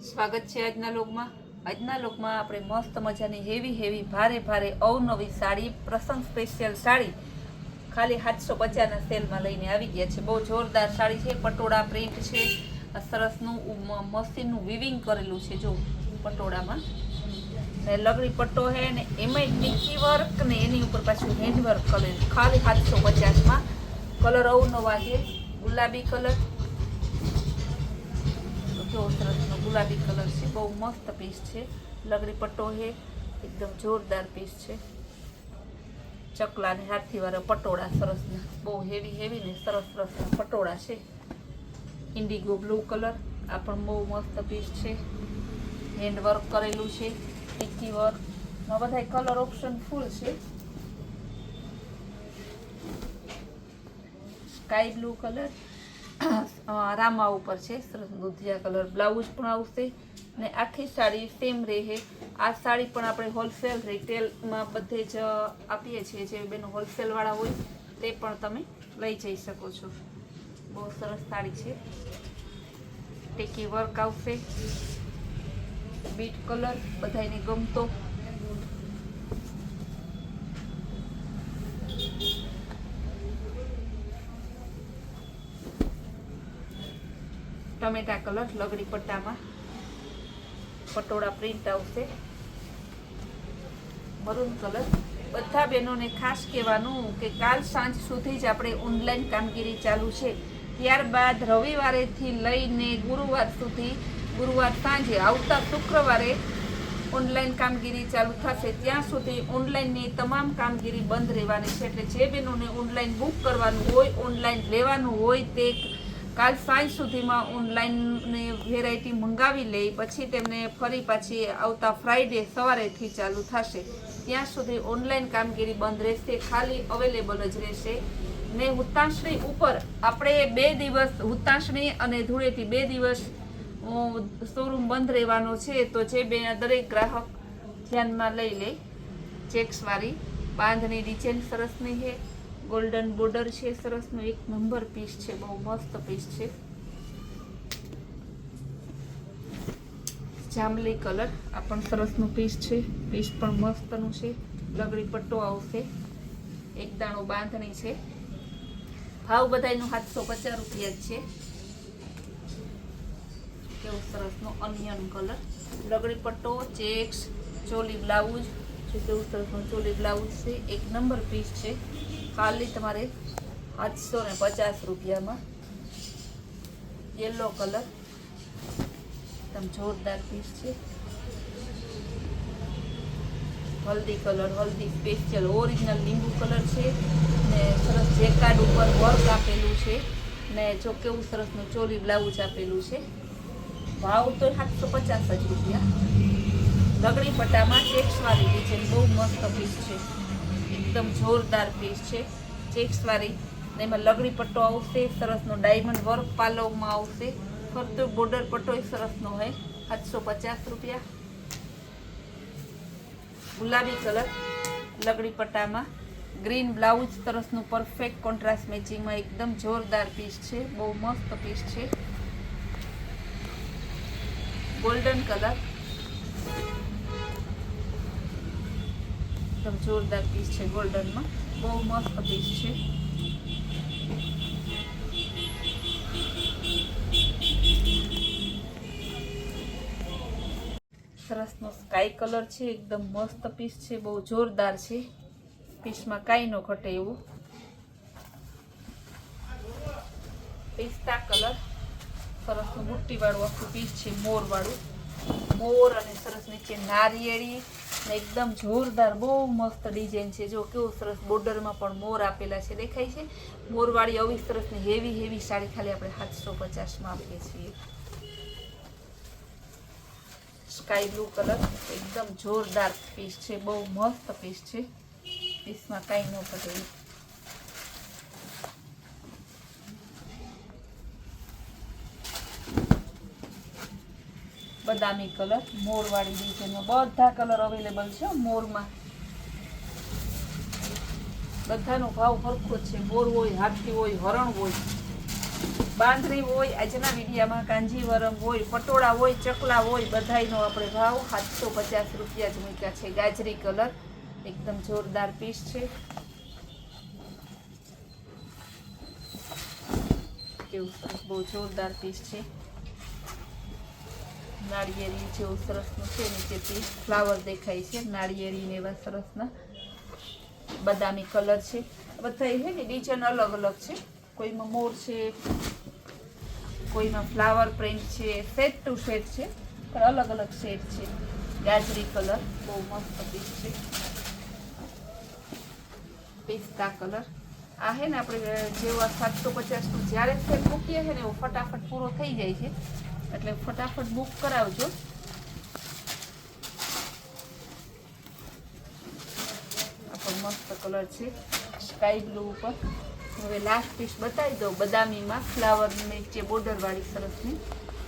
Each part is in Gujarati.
સ્વાગત છે આજના લોકમાં. આજના લોકમાં આપણે મસ્ત મજાની હેવી ભારે અવનવી સાડી, પ્રસંગ સ્પેશિયલ સાડી ખાલી 750ના સેલમાં લઈને આવી ગયા છે. બહુ જોરદાર સાડી છે. પટોળા પ્રિન્ટ છે, સરસનું મશીનનું વિવિંગ કરેલું છે. જો પટોળામાં ને લગડી પટ્ટો છે ને એમાંય ટીકી વર્ક ને એની ઉપર પાછું હેન્ડ વર્ક કરેલું. ખાલી 750માં. કલર અવનવા છે. ગુલાબી કલર, સરસનો ગુલાબી કલર છે. બહુ મસ્ત પીસ છે. લગડી પટ્ટો છે, એકદમ જોરદાર પીસ છે. ચકલા ને હાથી વાળા પટોળા સરસના, બહુ હેવી ને સરસ પટોળા છે. ઇન્ડિગો બ્લુ કલર, આ પણ બહુ મસ્ત પીસ છે. હેન્ડ વર્ક કરેલું છે, ટીકી વર્ક. બધા કલર ઓપ્શન ફૂલ છે. સ્કાય બ્લુ કલર રામા ઉપર છે, સરસ દૂધિયા કલર. બ્લાઉઝ પણ આવશે ને આખી સાડી સેમ રહે. આ સાડી પણ આપણે હોલસેલ રિટેલમાં બધે જ આપીએ છીએ. જે બેનો હોલસેલ વાળા હોય તે પણ તમે લઈ જઈ શકો છો. બહુ સરસ સાડી છે. ટેકી વર્ક આવશે, બીટ કલર બધાને ગમતો. ટમેટા કલર લગડી પટ્ટામાં પટોળા પ્રિન્ટ આવશે. Maroon colour. બધા બહેનોને ખાસ કહેવાનું કે કાલ સાંજ સુધી જ આપણે ઓનલાઈન કામગીરી ચાલુ છે. ત્યારબાદ રવિવારેથી લઈને ગુરુવાર સુધી, ગુરુવાર સાંજે આવતા શુક્રવારે ઓનલાઈન કામગીરી ચાલુ થશે. ત્યાં સુધી ઓનલાઈનની તમામ કામગીરી બંધ રહેવાની છે. એટલે જે બહેનોને ઓનલાઈન બુક કરવાનું હોય, ઓનલાઈન લેવાનું હોય તે કાલ સાંજ સુધીમાં ઓનલાઈનની વેરાયટી મંગાવી લે. પછી તેમને ફરી પાછી આવતા ફ્રાઈડે સવારેથી ચાલુ થશે. ત્યાં સુધી ઓનલાઈન કામગીરી બંધ રહેશે, ખાલી અવેલેબલ જ રહેશે. ને હુતાશણી ઉપર આપણે 2 દિવસ, હુતાશણી અને ધૂળેટી 2 દિવસ શોરૂમ બંધ રહેવાનો છે. તો જે દરેક ગ્રાહક ધ્યાનમાં લઈ લે. ચેક્સવાળી બાંધણી ડિઝાઇન સરસની છે. ગોલ્ડન બોર્ડર છે, સરસનું એક નંબર પીસ છે. બહુ મસ્ત પીસ છે. જાંબલી કલર, આ પણ સરસનું પીસ છે. પીસ પણ મસ્તનું છે. લગડી પટ્ટો આવશે, એક દાણો બાંધણી છે. ભાવ બધાયનું 750 રૂપિયા જ છે. કેવું સરસનો અનિયન કલર, લગડી પટ્ટો, ચેક્સ, ચોલી બ્લાઉઝ. કેવું સરસનું ચોલી બ્લાઉઝ છે. એક નંબર પીસ છે. ખાલી તમારે 750 રૂપિયામાં. યલો કલર, એકદમ જોરદાર પીસ છે. હલ્દી કલર, હલ્દી સ્પેશિયલ ઓરિજિનલ લીંબુ કલર છે ને સરસ જેકાર્ડ ઉપર વર્ક આપેલું છે. ને જો કેવું સરસનું ચોલી બ્લાઉઝ આપેલું છે. ભાવ તો 750 જ રૂપિયા. લગડી પટ્ટામાં ચેક્સવાળી ડિઝાઇન, બહુ મસ્ત પીસ છે. એકદમ જોરદાર પીસ છે. ચેક્સવાળી ને એમાં લગડી પટ્ટો આવશે. સરસનો ડાયમંડ વર્ક પાલવમાં આવશે. ફરતો બોર્ડર પટ્ટો સરસનો હોય. 750 રૂપિયા. ગુલાબી કલર લગડી પટ્ટામાં ગ્રીન બ્લાઉઝ, સરસનું પરફેક્ટ કોન્ટ્રાસ્ટ મેચિંગમાં એકદમ જોરદાર પીસ છે. બહુ મસ્ત પીસ છે. ગોલ્ડન કલર, એકદમ જોરદાર પીસ છે. ગોલ્ડનમાં બહુ મસ્ત પીસ છે. સરસનો સ્કાય કલર છે. એકદમ મસ્ત પીસ છે. બહુ જોરદાર છે. પીસમાં કાંઈ ન ઘટે એવું. પિસ્તા કલર, સરસનું બુટ્ટી વાળું આખું પીસ છે. મોર વાળું, મોર અને સરસ નીચે નારિયેળી ને એકદમ જોરદાર બહુ મસ્ત ડિઝાઇન છે. જો કેવું સરસ બોર્ડરમાં પણ મોર આપેલા છે, દેખાય છે. મોરવાળી આવી સરસની હેવી સાડી ખાલી આપણે 750માં આપીએ છીએ. સ્કાય બ્લુ કલર, એકદમ જોરદાર પીસ છે. બહુ મસ્ત પીસ છે. પીસમાં કાંઈ ન ઘટે. બદામી કલર, મોરવાળી ડિઝાઇનમાં બધા કલર અવેલેબલ છે. મોરમાં બધાનો ભાવ સરખો જ છે. મોર હોય, હાથી હોય, હરણ હોય, બાંધણી હોય, આજના વિડીયામાં કાંજીવરમ હોય, પટોળા હોય, ચકલા હોય, બધાયનો આપણે ભાવ 750 રૂપિયા જ મૂક્યા છે. ગાજરી કલર એકદમ જોરદાર પીસ છે. કેવું સરસ, બહુ જોરદાર પીસ છે. નાળિયેરી જેવું સરસનું છે. નીચેથી ફ્લાવર દેખાય છે નાળિયેરી ને એવા સરસના. બદામી કલર છે. બધા છે ને ડિઝાઇન અલગ અલગ છે. કોઈમાં મોર છે, કોઈમાં ફ્લાવર પ્રિન્ટ છે, સેટ ટુ સેટ છે, પણ અલગ અલગ સેટ છે. ગાજરી કલર બહુ મસ્ત પીસ છે. પિસ્તા કલર આ હે ને આપણે જેવા 750 નું જ્યારે સેલ મૂકીએ છે ને એવો ફટાફટ પૂરો થઈ જાય છે, એટલે ફટાફટ બુક કરાવજો. આ પણ મસ્ત કલર છે સ્કાય બ્લુ ઉપર. હવે લાસ્ટ પીસ બતાવી દો બદામીમાં ફ્લાવર નીચે બોર્ડર વાળી સરસની.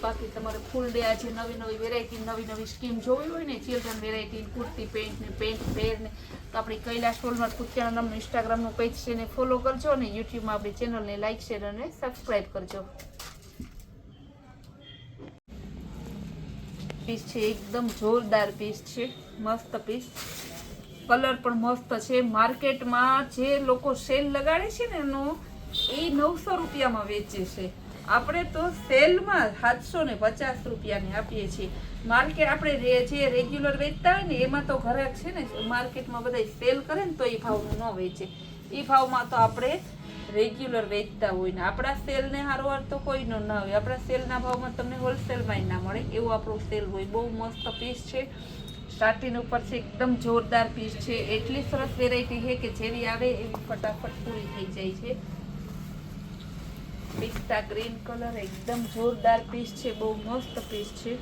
બાકી તમારે ફૂલ ડે આજે નવી નવી વેરાયટી, નવી નવી સ્કીમ જોવી હોય ને, ચિલ્ડ્રન વેરાયટી, કુર્તી પેન્ટ ને પેન્ટ પેર ને, તો આપણી કૈલાશ હોલમાર્ક કુર્તિયાના નામનું ઇન્સ્ટાગ્રામનું પેજ છે ને ફોલો કરજો, અને યુટ્યુબમાં આપણી ચેનલને લાઇક શેર અને સબસ્ક્રાઈબ કરજો. પીસ છે એકદમ જોરદાર પીસ છે, મસ્ત પીસ. કલર પણ મસ્ત છે. માર્કેટમાં જે લોકો સેલ લગાડે છે ને એનો એ 900 રૂપિયામાં વેચે છે. આપણે તો સેલમાં 750 રૂપિયાને આપીએ છીએ. માર્કેટ આપણે જે રેગ્યુલર વેચતા હોય ને એમાં તો ઘરાક છે ને માર્કેટમાં બધા સેલ કરે ને તો એ ભાવનું ન વેચે. એ ભાવમાં તો આપણે રેગ્યુલર વેચતા હોય ને આપણા સેલને હારવાર તો કોઈનો ના હોય. આપણા સેલના ભાવમાં તમને હોલસેલમાં ના મળે એવું આપણું સેલ હોય. બહુ મસ્ત પીસ છે. સ્ટાર્ટિંગ ઉપર છે એકદમ જોરદાર પીસ છે. એટલી સરસ વેરાયટી છે કે જેવી આવે એવી ફટાફટ પૂરી થઈ જાય છે. પિસ્તા ગ્રીન કલર એકદમ જોરદાર પીસ છે. બહુ મસ્ત પીસ છે.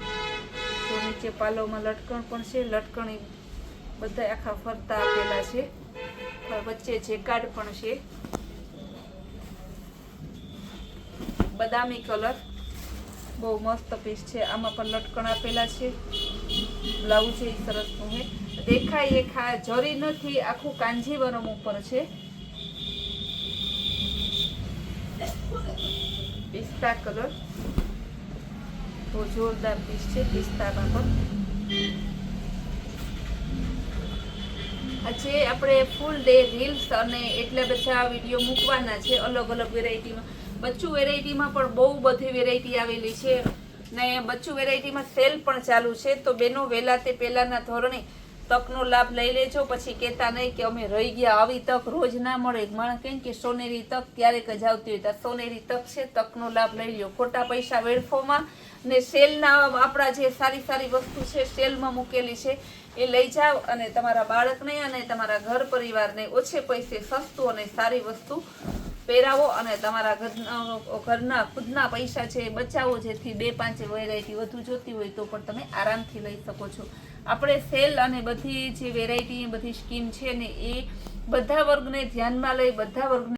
તો નીચે પાલોમાં લટકણ પણ છે. લટકણ બધા આખા ફરતા આપેલા છે. વચ્ચે જેકાર્ડ પણ છે. બદામી કલર બહુ મસ્ત પીસ છે. આમાં પણ લટકણ આપેલા છે. બ્લાઉઝ એ સરસનું છે. દેખાય એ જરી નથી, આખું કાંજીવરમ ઉપર છે. પિસ્તા કલર બહુ જોરદાર પીસ છે. પિસ્તામાં પણ આજે આપણે ફૂલ ડે રીલ્સ અને એટલા બધા વિડીયો મૂકવાના છે અલગ અલગ વેરાયટીમાં. બચ્ચું વેરાયટીમાં પણ બહુ બધી વેરાયટી આવેલી છે ને બચ્ચું વેરાયટીમાં સેલ પણ ચાલુ છે. તો બેનો વહેલા તે પહેલાના ધોરણે તકનો લાભ લઈ લેજો. પછી કહેતા નહીં કે અમે રહી ગયા. આવી તક રોજ ના મળે. માણસ કહે કે સોનેરી તક ક્યારેક જ આવતી હોય. તો સોનેરી તક છે, તકનો લાભ લઈ લો. ખોટા પૈસા વેડફોમાં ને સેલના આપણા જે સારી સારી વસ્તુ છે સેલમાં મૂકેલી છે એ લઈ જાઓ અને તમારા બાળકને અને તમારા ઘર પરિવારને ઓછે પૈસે સસ્તું અને સારી વસ્તુ પહેરાવો અને તમારા ઘરના ખુદના પૈસા છે એ બચાવો, જેથી 2-5 વેરાયટી વધુ જોતી હોય તો પણ તમે આરામથી લઈ શકો છો. આપણે સેલ અને બધી જે વેરાયટી બધી સ્કીમ છે ને એ બધા વર્ગને ધ્યાનમાં લઈ બધા વર્ગને